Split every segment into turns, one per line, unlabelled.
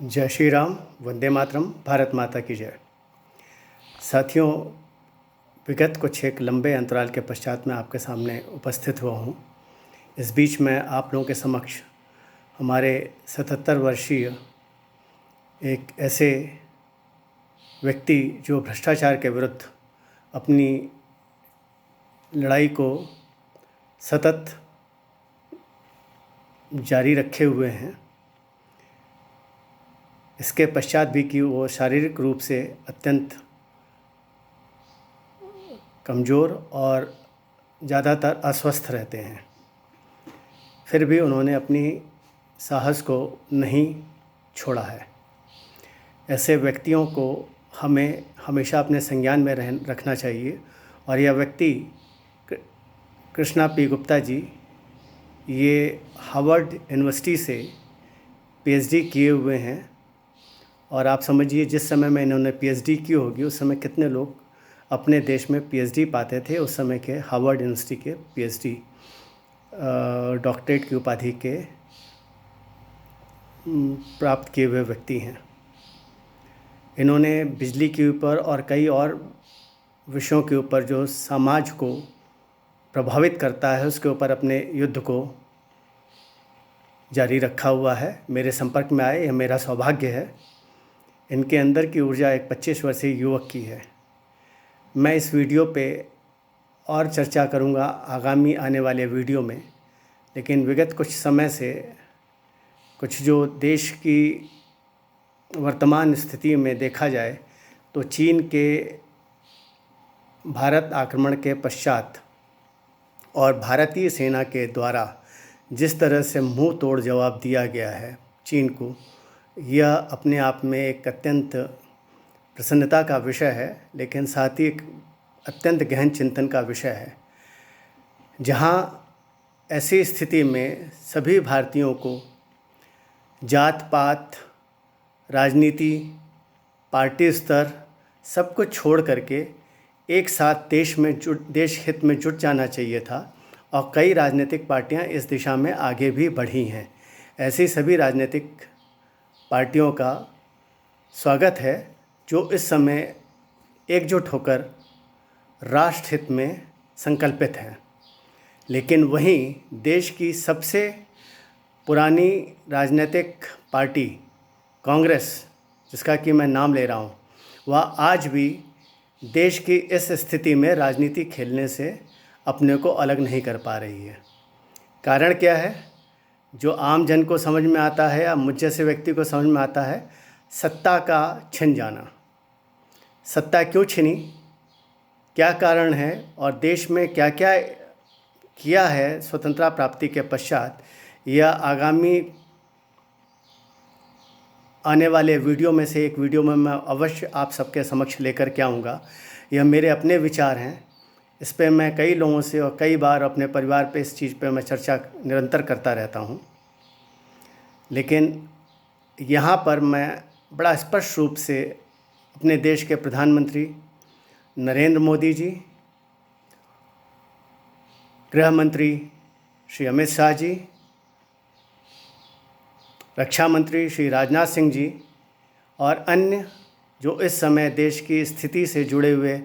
जय श्री राम, वंदे मातरम, भारत माता की जय। साथियों, विगत कुछ एक लंबे अंतराल के पश्चात मैं आपके सामने उपस्थित हुआ हूँ। इस बीच मैं आप लोगों के समक्ष हमारे 77 वर्षीय एक ऐसे व्यक्ति जो भ्रष्टाचार के विरुद्ध अपनी लड़ाई को सतत जारी रखे हुए हैं, इसके पश्चात भी कि वो शारीरिक रूप से अत्यंत कमज़ोर और ज़्यादातर अस्वस्थ रहते हैं, फिर भी उन्होंने अपनी साहस को नहीं छोड़ा है। ऐसे व्यक्तियों को हमें हमेशा अपने संज्ञान में रखना चाहिए। और यह व्यक्ति कृष्णा पी गुप्ता जी, ये हार्वर्ड यूनिवर्सिटी से पीएचडी किए हुए हैं। और आप समझिए, जिस समय में इन्होंने पीएचडी की होगी उस समय कितने लोग अपने देश में पीएचडी पाते थे। उस समय के हार्वर्ड यूनिवर्सिटी के पीएचडी डॉक्टरेट की उपाधि के प्राप्त किए हुए व्यक्ति हैं। इन्होंने बिजली के ऊपर और कई और विषयों के ऊपर जो समाज को प्रभावित करता है उसके ऊपर अपने युद्ध को जारी रखा हुआ है। मेरे संपर्क में आए, यह मेरा सौभाग्य है। इनके अंदर की ऊर्जा एक 25 वर्षीय युवक की है। मैं इस वीडियो पे और चर्चा करूंगा आगामी आने वाले वीडियो में, लेकिन विगत कुछ समय से कुछ जो देश की वर्तमान स्थिति में देखा जाए तो चीन के भारत आक्रमण के पश्चात और भारतीय सेना के द्वारा जिस तरह से मुंह तोड़ जवाब दिया गया है चीन को, यह अपने आप में एक अत्यंत प्रसन्नता का विषय है, लेकिन साथ ही एक अत्यंत गहन चिंतन का विषय है। जहाँ ऐसी स्थिति में सभी भारतीयों को जात पात, राजनीति, पार्टी स्तर सब कुछ छोड़ करके एक साथ देश हित में जुट जाना चाहिए था। और कई राजनीतिक पार्टियां इस दिशा में आगे भी बढ़ी हैं। ऐसी सभी राजनीतिक पार्टियों का स्वागत है जो इस समय एकजुट होकर राष्ट्र हित में संकल्पित हैं। लेकिन वहीं देश की सबसे पुरानी राजनीतिक पार्टी कांग्रेस, जिसका कि मैं नाम ले रहा हूँ, वह आज भी देश की इस स्थिति में राजनीति खेलने से अपने को अलग नहीं कर पा रही है। कारण क्या है? जो आम जन को समझ में आता है या मुझ जैसे व्यक्ति को समझ में आता है, सत्ता का छिन जाना। सत्ता क्यों छिनी, क्या कारण है और देश में क्या क्या किया है स्वतंत्रता प्राप्ति के पश्चात, यह आगामी आने वाले वीडियो में से एक वीडियो में मैं अवश्य आप सबके समक्ष लेकर के आऊँगा। यह मेरे अपने विचार हैं। इस पे मैं कई लोगों से और कई बार अपने परिवार पे इस चीज़ पे मैं चर्चा निरंतर करता रहता हूँ। लेकिन यहाँ पर मैं बड़ा स्पष्ट रूप से अपने देश के प्रधानमंत्री नरेंद्र मोदी जी, गृह मंत्री श्री अमित शाह जी, रक्षा मंत्री श्री राजनाथ सिंह जी और अन्य जो इस समय देश की स्थिति से जुड़े हुए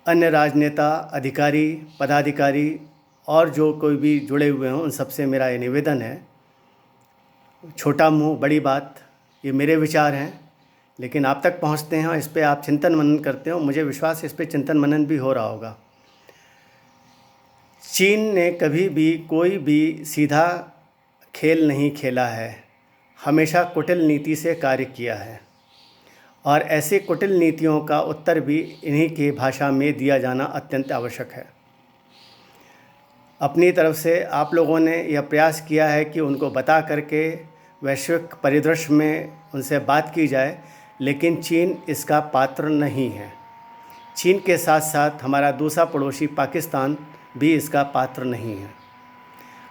अन्य राजनेता, अधिकारी, पदाधिकारी और जो कोई भी जुड़े हुए हों, उन सबसे मेरा ये निवेदन है, छोटा मुंह बड़ी बात, ये मेरे विचार हैं, लेकिन आप तक पहुंचते हैं और इस पे आप चिंतन मनन करते हो। मुझे विश्वास है इस पे चिंतन मनन भी हो रहा होगा। चीन ने कभी भी कोई भी सीधा खेल नहीं खेला है, हमेशा कुटिल नीति से कार्य किया है। और ऐसे कुटिल नीतियों का उत्तर भी इन्हीं की भाषा में दिया जाना अत्यंत आवश्यक है। अपनी तरफ से आप लोगों ने यह प्रयास किया है कि उनको बता करके वैश्विक परिदृश्य में उनसे बात की जाए, लेकिन चीन इसका पात्र नहीं है। चीन के साथ साथ हमारा दूसरा पड़ोसी पाकिस्तान भी इसका पात्र नहीं है।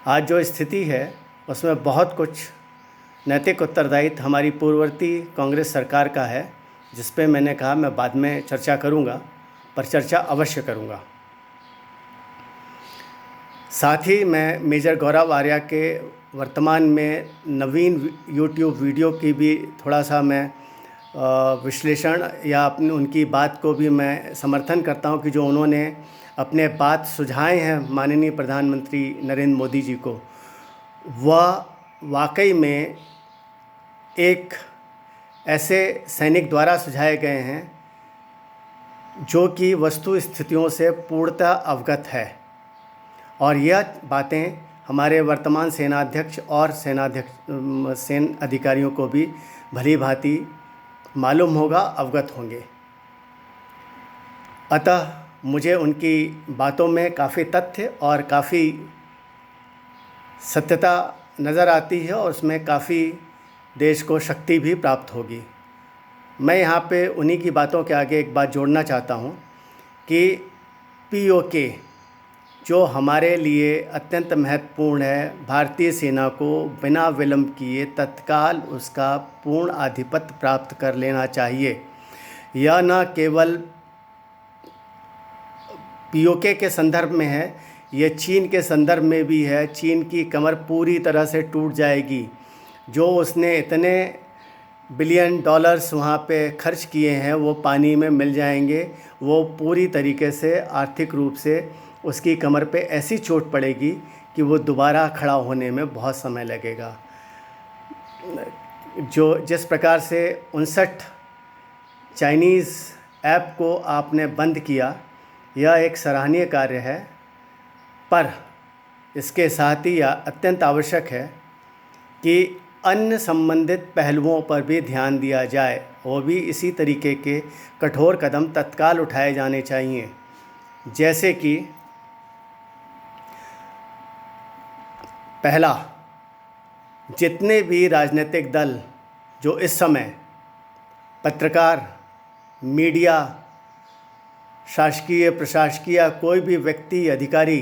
आज जो स्थिति है उसमें बहुत कुछ नैतिक उत्तरदायित्व हमारी पूर्ववर्ती कांग्रेस सरकार का है, जिस पे मैंने कहा मैं बाद में चर्चा करूंगा, पर चर्चा अवश्य करूंगा। साथ ही मैं मेजर गौरव आर्या के वर्तमान में नवीन यूट्यूब वीडियो की भी थोड़ा सा मैं विश्लेषण या अपनी उनकी बात को भी मैं समर्थन करता हूं कि जो उन्होंने अपने बात सुझाए हैं माननीय प्रधानमंत्री नरेंद्र मोदी जी को, वह वाकई में एक ऐसे सैनिक द्वारा सुझाए गए हैं जो कि वस्तु स्थितियों से पूर्णतः अवगत है। और यह बातें हमारे वर्तमान सेनाध्यक्ष और सेना अधिकारियों को भी भली भांति मालूम होगा, अवगत होंगे। अतः मुझे उनकी बातों में काफ़ी तथ्य और काफ़ी सत्यता नज़र आती है और उसमें काफ़ी देश को शक्ति भी प्राप्त होगी। मैं यहाँ पे उन्हीं की बातों के आगे एक बात जोड़ना चाहता हूँ कि पीओके जो हमारे लिए अत्यंत महत्वपूर्ण है, भारतीय सेना को बिना विलंब किए तत्काल उसका पूर्ण आधिपत्य प्राप्त कर लेना चाहिए। यह न केवल पीओके के संदर्भ में है, यह चीन के संदर्भ में भी है। चीन की कमर पूरी तरह से टूट जाएगी। जो उसने इतने बिलियन डॉलर्स वहाँ पे खर्च किए हैं वो पानी में मिल जाएंगे। वो पूरी तरीके से आर्थिक रूप से उसकी कमर पे ऐसी चोट पड़ेगी कि वो दोबारा खड़ा होने में बहुत समय लगेगा। जो जिस प्रकार से 59 चाइनीज़ ऐप को आपने बंद किया, यह एक सराहनीय कार्य है, पर इसके साथ ही यह अत्यंत आवश्यक है कि अन्य संबंधित पहलुओं पर भी ध्यान दिया जाए। वो भी इसी तरीके के कठोर कदम तत्काल उठाए जाने चाहिए। जैसे कि पहला, जितने भी राजनीतिक दल जो इस समय पत्रकार, मीडिया, शासकीय प्रशासकीय कोई भी व्यक्ति अधिकारी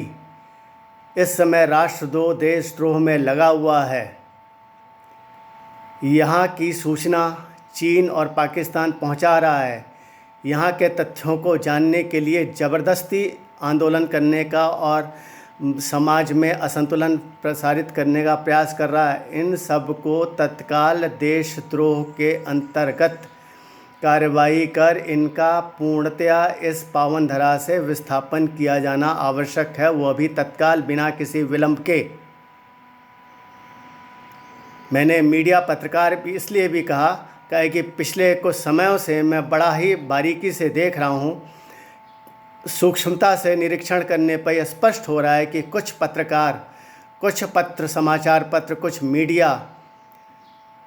इस समय राष्ट्रद्रोह देशद्रोह में लगा हुआ है, यहाँ की सूचना चीन और पाकिस्तान पहुँचा रहा है, यहाँ के तथ्यों को जानने के लिए ज़बरदस्ती आंदोलन करने का और समाज में असंतुलन प्रसारित करने का प्रयास कर रहा है, इन सब को तत्काल देशद्रोह के अंतर्गत कार्रवाई कर इनका पूर्णतया इस पावन धरा से विस्थापन किया जाना आवश्यक है, वह भी तत्काल बिना किसी विलंब के। मैंने मीडिया पत्रकार भी इसलिए भी कहा कि पिछले कुछ समयों से मैं बड़ा ही बारीकी से देख रहा हूँ, सूक्ष्मता से निरीक्षण करने पर यह स्पष्ट हो रहा है कि कुछ पत्रकार, कुछ पत्र, समाचार पत्र, कुछ मीडिया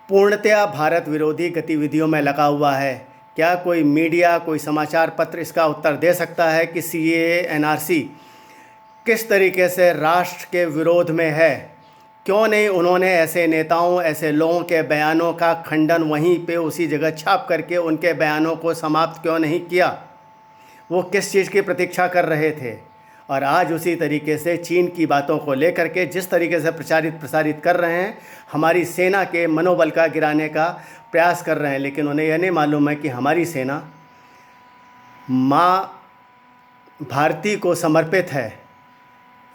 पूर्णतया भारत विरोधी गतिविधियों में लगा हुआ है। क्या कोई मीडिया, कोई समाचार पत्र इसका उत्तर दे सकता है कि CAA NRC किस तरीके से राष्ट्र के विरोध में है? क्यों नहीं उन्होंने ऐसे नेताओं, ऐसे लोगों के बयानों का खंडन वहीं पे उसी जगह छाप करके उनके बयानों को समाप्त क्यों नहीं किया? वो किस चीज़ की प्रतीक्षा कर रहे थे? और आज उसी तरीके से चीन की बातों को लेकर के जिस तरीके से प्रसारित कर रहे हैं, हमारी सेना के मनोबल का गिराने का प्रयास कर रहे हैं। लेकिन उन्हें यह नहीं मालूम है कि हमारी सेना माँ भारती को समर्पित है।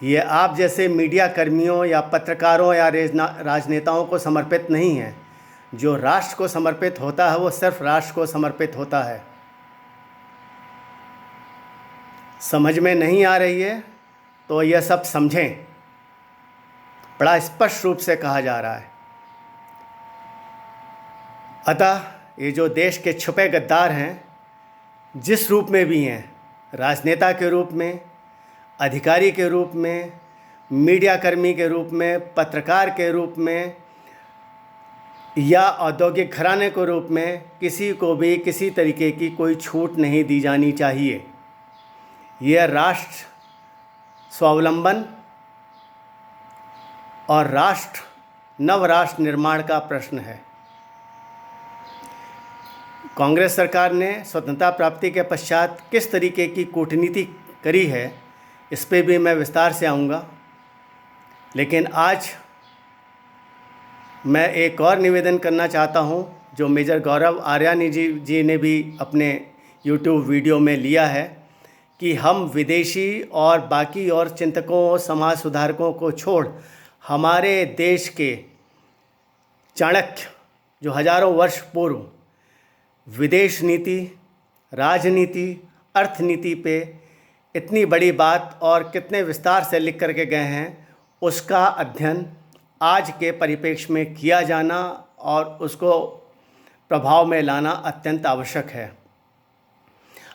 ये आप जैसे मीडिया कर्मियों या पत्रकारों या राजनेताओं को समर्पित नहीं है। जो राष्ट्र को समर्पित होता है वो सिर्फ राष्ट्र को समर्पित होता है। समझ में नहीं आ रही है तो यह सब समझें, बड़ा स्पष्ट रूप से कहा जा रहा है। अतः ये जो देश के छुपे गद्दार हैं, जिस रूप में भी हैं, राजनेता के रूप में, अधिकारी के रूप में, मीडिया कर्मी के रूप में, पत्रकार के रूप में या औद्योगिक घराने के रूप में, किसी को भी किसी तरीके की कोई छूट नहीं दी जानी चाहिए। यह राष्ट्र स्वावलंबन और नवराष्ट्र निर्माण का प्रश्न है। कांग्रेस सरकार ने स्वतंत्रता प्राप्ति के पश्चात किस तरीके की कूटनीति करी है, इस पे भी मैं विस्तार से आऊँगा। लेकिन आज मैं एक और निवेदन करना चाहता हूँ जो मेजर गौरव आर्यानी जी ने भी अपने YouTube वीडियो में लिया है कि हम विदेशी और बाकी और चिंतकों, समाज सुधारकों को छोड़ हमारे देश के चाणक्य जो हजारों वर्ष पूर्व विदेश नीति, राजनीति, अर्थनीति पे इतनी बड़ी बात और कितने विस्तार से लिख करके गए हैं, उसका अध्ययन आज के परिप्रेक्ष्य में किया जाना और उसको प्रभाव में लाना अत्यंत आवश्यक है।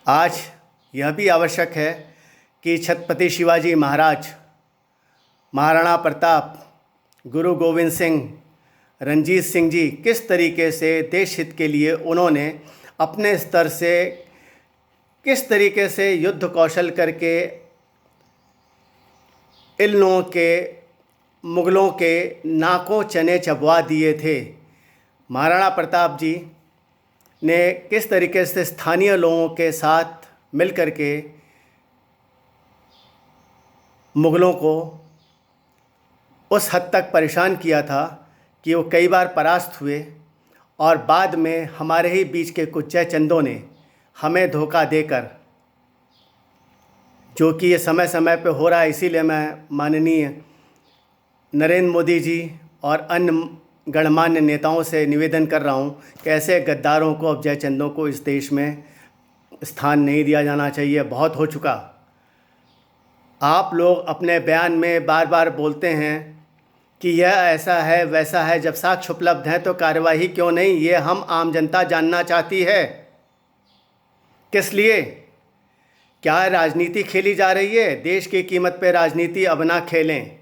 आज यह भी आवश्यक है कि छत्रपति शिवाजी महाराज, महाराणा प्रताप, गुरु गोविंद सिंह, रणजीत सिंह जी किस तरीके से देश हित के लिए उन्होंने अपने स्तर से किस तरीके से युद्ध कौशल करके इन लोगों के, मुग़लों के नाकों चने चबवा दिए थे। महाराणा प्रताप जी ने किस तरीके से स्थानीय लोगों के साथ मिलकर के मुग़लों को उस हद तक परेशान किया था कि वो कई बार परास्त हुए और बाद में हमारे ही बीच के कुछ जयचंदों ने हमें धोखा देकर, जो कि ये समय समय पे हो रहा है, इसीलिए मैं माननीय नरेंद्र मोदी जी और अन्य गणमान्य नेताओं से निवेदन कर रहा हूँ कि ऐसे गद्दारों को, अब जयचंदों को इस देश में स्थान नहीं दिया जाना चाहिए। बहुत हो चुका। आप लोग अपने बयान में बार बार बोलते हैं कि यह ऐसा है, वैसा है। जब साक्ष्य उपलब्ध हैं तो कार्यवाही क्यों नहीं, ये हम आम जनता जानना चाहती है। किस लिए? क्या राजनीति खेली जा रही है? देश की कीमत पे राजनीति अब ना खेलें।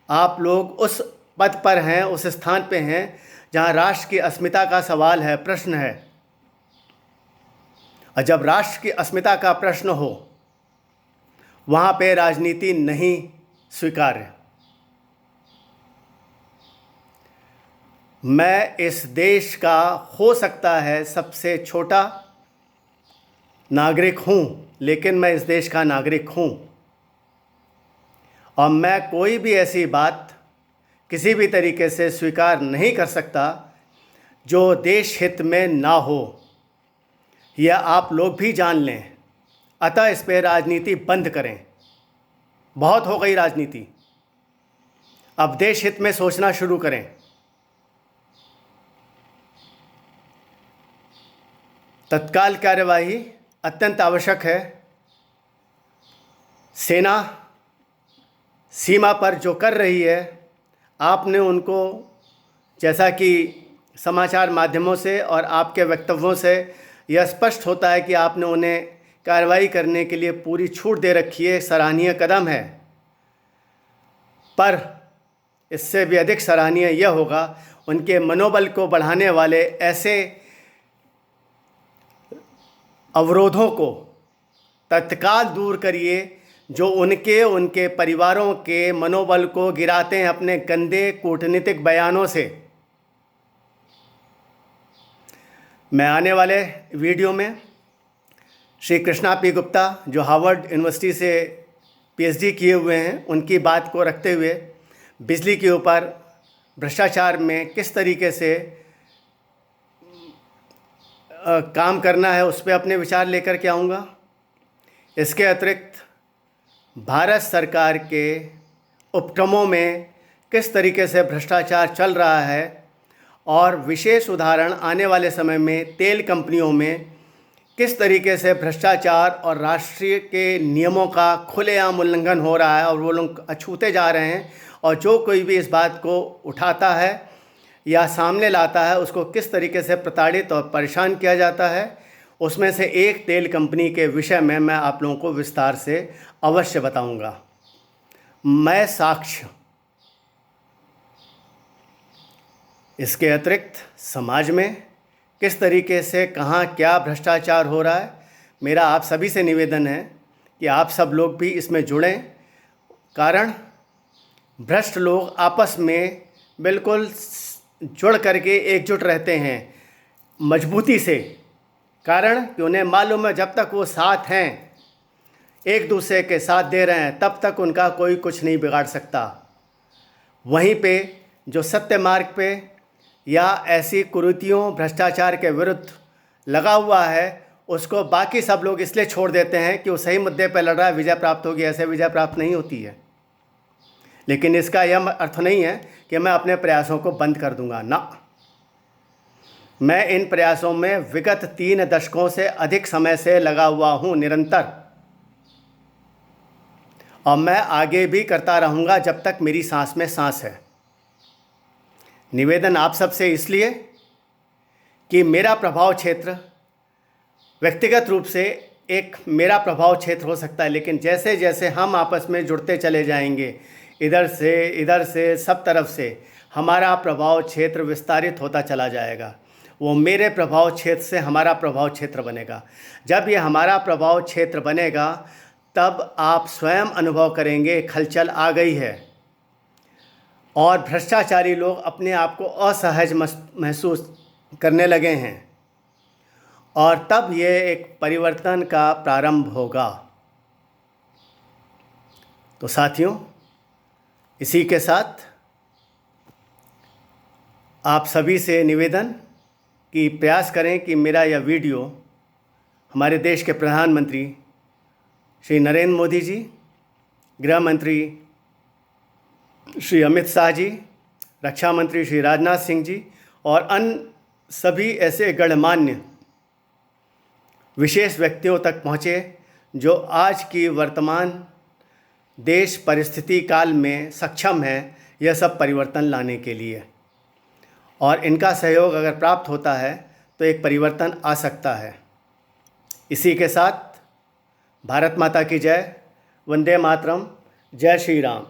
आप लोग उस पद पर हैं, उस स्थान पे हैं जहां राष्ट्र की अस्मिता का सवाल है, प्रश्न है। और जब राष्ट्र की अस्मिता का प्रश्न हो, वहां पे राजनीति नहीं स्वीकार्य। मैं इस देश का हो सकता है सबसे छोटा नागरिक हूँ, लेकिन मैं इस देश का नागरिक हूँ और मैं कोई भी ऐसी बात किसी भी तरीके से स्वीकार नहीं कर सकता जो देश हित में ना हो। यह आप लोग भी जान लें। अतः इस पर राजनीति बंद करें। बहुत हो गई राजनीति, अब देश हित में सोचना शुरू करें। तत्काल कार्यवाही अत्यंत आवश्यक है। सेना सीमा पर जो कर रही है, आपने उनको, जैसा कि समाचार माध्यमों से और आपके वक्तव्यों से यह स्पष्ट होता है कि आपने उन्हें कार्रवाई करने के लिए पूरी छूट दे रखी है। सराहनीय कदम है, पर इससे भी अधिक सराहनीय यह होगा उनके मनोबल को बढ़ाने वाले ऐसे अवरोधों को तत्काल दूर करिए जो उनके परिवारों के मनोबल को गिराते हैं अपने गंदे कूटनीतिक बयानों से। मैं आने वाले वीडियो में श्री कृष्णा पी गुप्ता, जो हार्वर्ड यूनिवर्सिटी से पीएचडी किए हुए हैं, उनकी बात को रखते हुए बिजली के ऊपर भ्रष्टाचार में किस तरीके से काम करना है, उस पर अपने विचार लेकर के आऊँगा। इसके अतिरिक्त भारत सरकार के उपक्रमों में किस तरीके से भ्रष्टाचार चल रहा है और विशेष उदाहरण आने वाले समय में तेल कंपनियों में किस तरीके से भ्रष्टाचार और राष्ट्रीय के नियमों का खुलेआम उल्लंघन हो रहा है और वो लोग अछूते जा रहे हैं, और जो कोई भी इस बात को उठाता है या सामने लाता है उसको किस तरीके से प्रताड़ित और परेशान किया जाता है। उसमें से एक तेल कंपनी के विषय में मैं आप लोगों को विस्तार से अवश्य बताऊंगा। मैं साक्ष्य, इसके अतिरिक्त समाज में किस तरीके से कहाँ क्या भ्रष्टाचार हो रहा है, मेरा आप सभी से निवेदन है कि आप सब लोग भी इसमें जुड़ें। कारण भ्रष्ट लोग आपस में बिल्कुल जुड़ करके एकजुट रहते हैं मजबूती से, कारण कि उन्हें मालूम है जब तक वो साथ हैं, एक दूसरे के साथ दे रहे हैं, तब तक उनका कोई कुछ नहीं बिगाड़ सकता। वहीं पे जो सत्य मार्ग पे या ऐसी कुरीतियों भ्रष्टाचार के विरुद्ध लगा हुआ है, उसको बाकी सब लोग इसलिए छोड़ देते हैं कि वो सही मुद्दे पर लड़ रहा है, विजय प्राप्त होगी। ऐसे विजय प्राप्त नहीं होती है। लेकिन इसका यह अर्थ नहीं है कि मैं अपने प्रयासों को बंद कर दूंगा ना। मैं इन प्रयासों में विगत 3 दशकों से अधिक समय से लगा हुआ हूं, निरंतर, और मैं आगे भी करता रहूंगा जब तक मेरी सांस में सांस है। निवेदन आप सबसे इसलिए कि मेरा प्रभाव क्षेत्र व्यक्तिगत रूप से एक मेरा प्रभाव क्षेत्र हो सकता है, लेकिन जैसे जैसे हम आपस में जुड़ते चले जाएंगे, इधर से सब तरफ से हमारा प्रभाव क्षेत्र विस्तारित होता चला जाएगा। वो मेरे प्रभाव क्षेत्र से हमारा प्रभाव क्षेत्र बनेगा। जब ये हमारा प्रभाव क्षेत्र बनेगा तब आप स्वयं अनुभव करेंगे खलचल आ गई है और भ्रष्टाचारी लोग अपने आप को असहज महसूस करने लगे हैं, और तब ये एक परिवर्तन का प्रारंभ होगा। तो साथियों, इसी के साथ आप सभी से निवेदन कि प्रयास करें कि मेरा यह वीडियो हमारे देश के प्रधानमंत्री श्री नरेंद्र मोदी जी, गृह मंत्री श्री अमित शाह जी, रक्षा मंत्री श्री राजनाथ सिंह जी और अन्य सभी ऐसे गणमान्य विशेष व्यक्तियों तक पहुँचे जो आज की वर्तमान देश परिस्थिति काल में सक्षम है यह सब परिवर्तन लाने के लिए, और इनका सहयोग अगर प्राप्त होता है तो एक परिवर्तन आ सकता है। इसी के साथ भारत माता की जय, वंदे मातरम, जय श्री राम।